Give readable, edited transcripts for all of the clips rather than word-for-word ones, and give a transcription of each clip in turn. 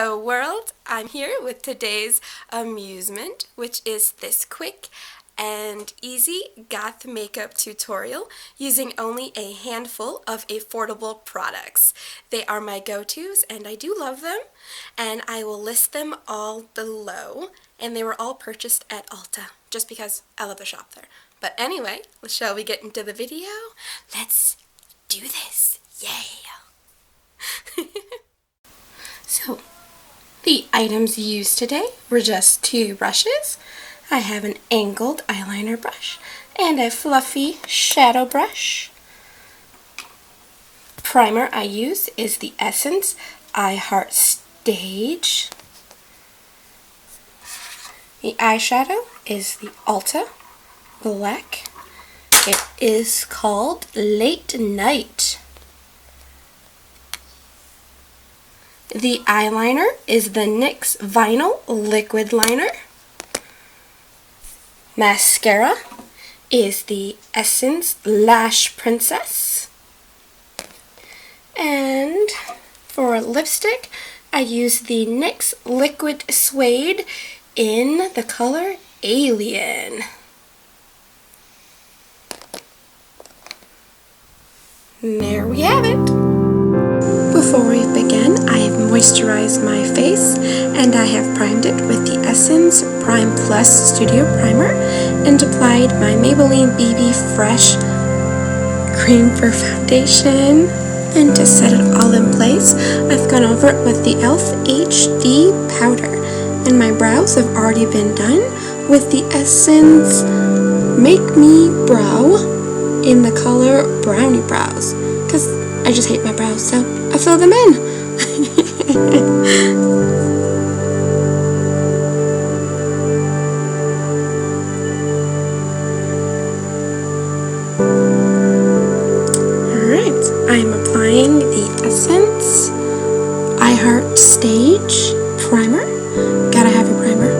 Hello world, I'm here with today's amusement, which is this quick and easy goth makeup tutorial using only a handful of affordable products. They are my go-tos and I do love them, and I will list them all below, and they were all purchased at Ulta just because I love the shop there. But anyway, shall we get into the video? Let's do this. Yay! So, the items used today were just two brushes. I have an angled eyeliner brush and a fluffy shadow brush. Primer I use is the Essence I Heart Stage. The eyeshadow is the Ulta Black. It is called Late Night. The eyeliner is the NYX Vinyl Liquid Liner. Mascara is the Essence Lash Princess. And for lipstick, I use the NYX Liquid Suede in the color Alien. There we have it. Before we begin, I have moisturized my face and I have primed it with the Essence Prime Plus Studio Primer and applied my Maybelline BB Fresh Cream for foundation. And to set it all in place, I've gone over it with the e.l.f. HD powder. And my brows have already been done with the Essence Make Me Brow in the color Browny Brows, because I just hate my brows, so I fill them in. Alright, I am applying the Essence I Heart Stage Primer. Gotta have a primer.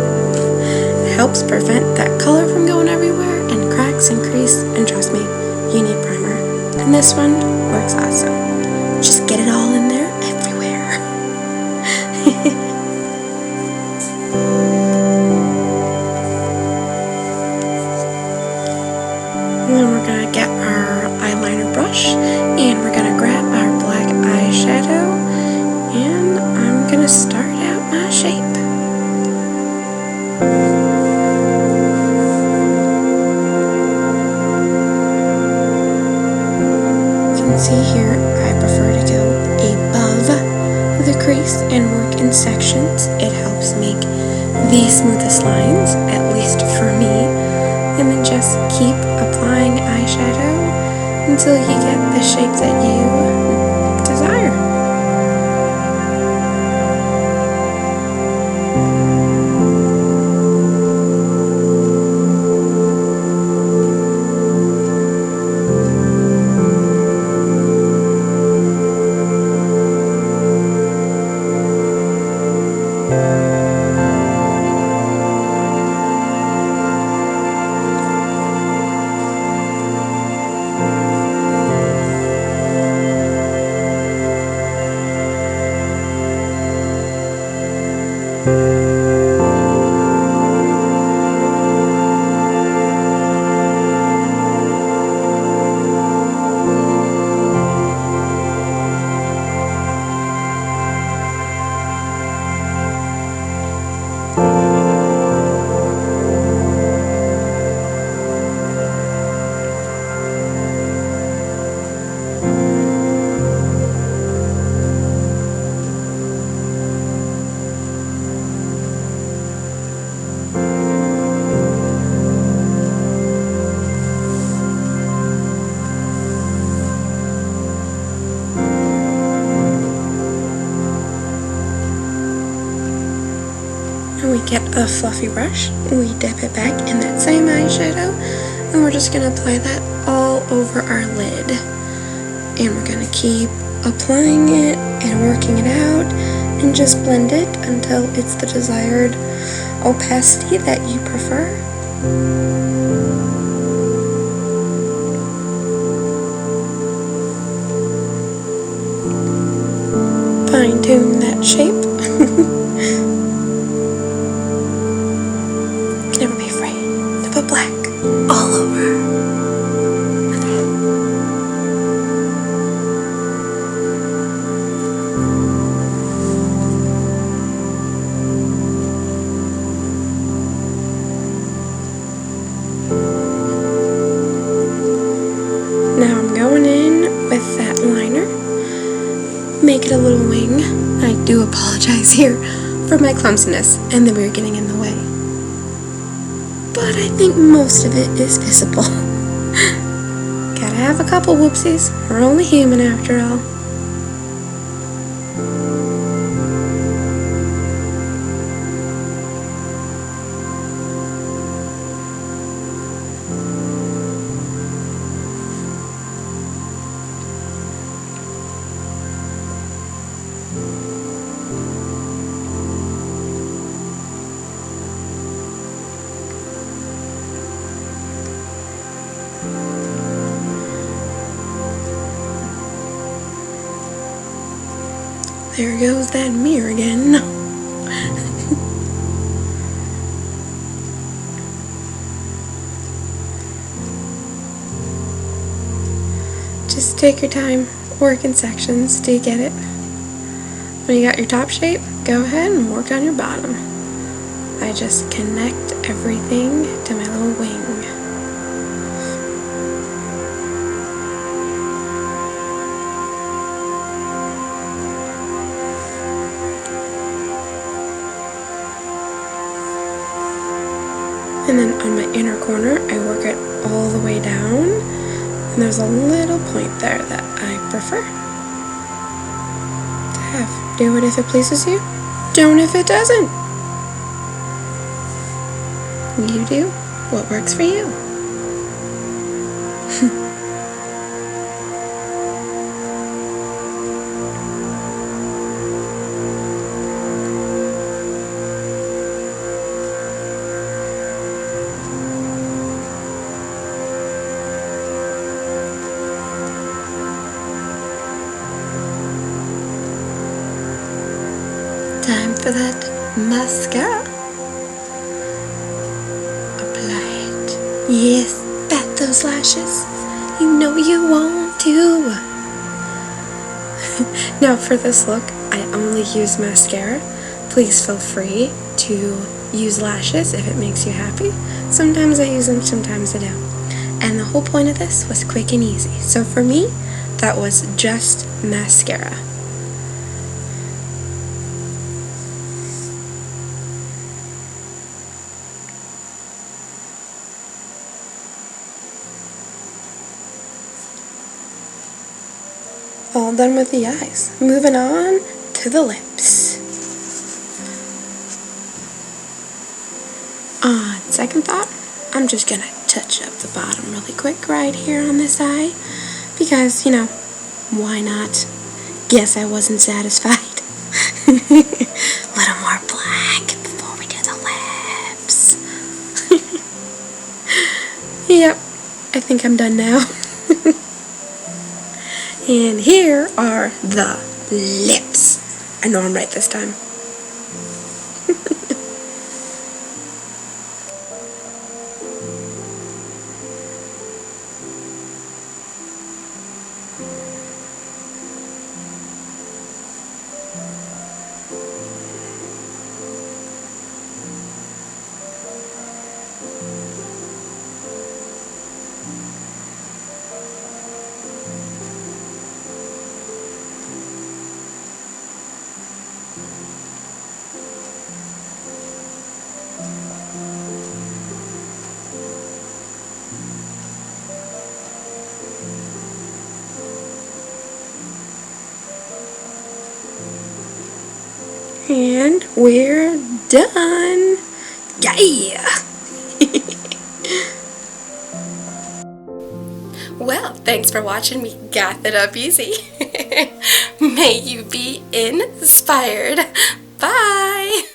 It helps prevent that color from going everywhere and cracks and crease, and trust me, you need primer. And this one works awesome. Just get it all in there everywhere. And then we're going to get our eyeliner brush and we're going to grab our black eyeshadow, and I'm going to start out my shape. See here, I prefer to go above the crease and work in sections. It helps make the smoothest lines, at least for me. And then just keep applying eyeshadow until you get the shape that you desire. We get a fluffy brush, we dip it back in that same eyeshadow, and we're just going to apply that all over our lid. And we're going to keep applying it and working it out and just blend it until it's the desired opacity that you prefer. Fine tune that shape. make it a little wing. I do apologize here for my clumsiness and the mirror getting in the way. But I think most of it is visible. Gotta have a couple whoopsies. We're only human after all. There goes that mirror again. Just take your time, work in sections till you get it. When you got your top shape, go ahead and work on your bottom. I just connect everything to my little wing. And then on my inner corner, I work it all the way down. And there's a little point there that I prefer to have. Do it if it pleases you. Don't if it doesn't. You do what works for you. Time for that mascara. Apply it. Yes, pat those lashes. You know you want to. Now for this look, I only use mascara. Please feel free to use lashes if it makes you happy. Sometimes I use them, sometimes I don't. And the whole point of this was quick and easy. So for me, that was just mascara. All done with the eyes. Moving on to the lips. On second thought, I'm just gonna touch up the bottom really quick right here on this eye. Because, you know, why not? Guess I wasn't satisfied. A little more black before we do the lips. Yep, I think I'm done now. And here are the lips. I know I'm right this time. And we're done. Yeah! Well, thanks for watching me goth it up easy. May you be inspired. Bye!